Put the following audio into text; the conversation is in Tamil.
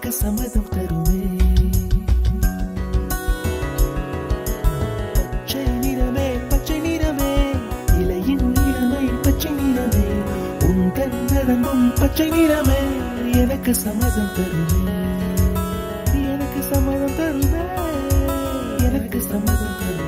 எனக்கு சம்மதம் தருமே. பச்சை நிறமே பச்சை நிறமே, இலையின் நிறமை பச்சை நிறமே, உந்தன் நரம்பும் பச்சை நிறமே, எனக்கு சம்மதம் தருமே, எனக்கு சம்மதம் தருமே, எனக்கு சம்மதம் தருமே.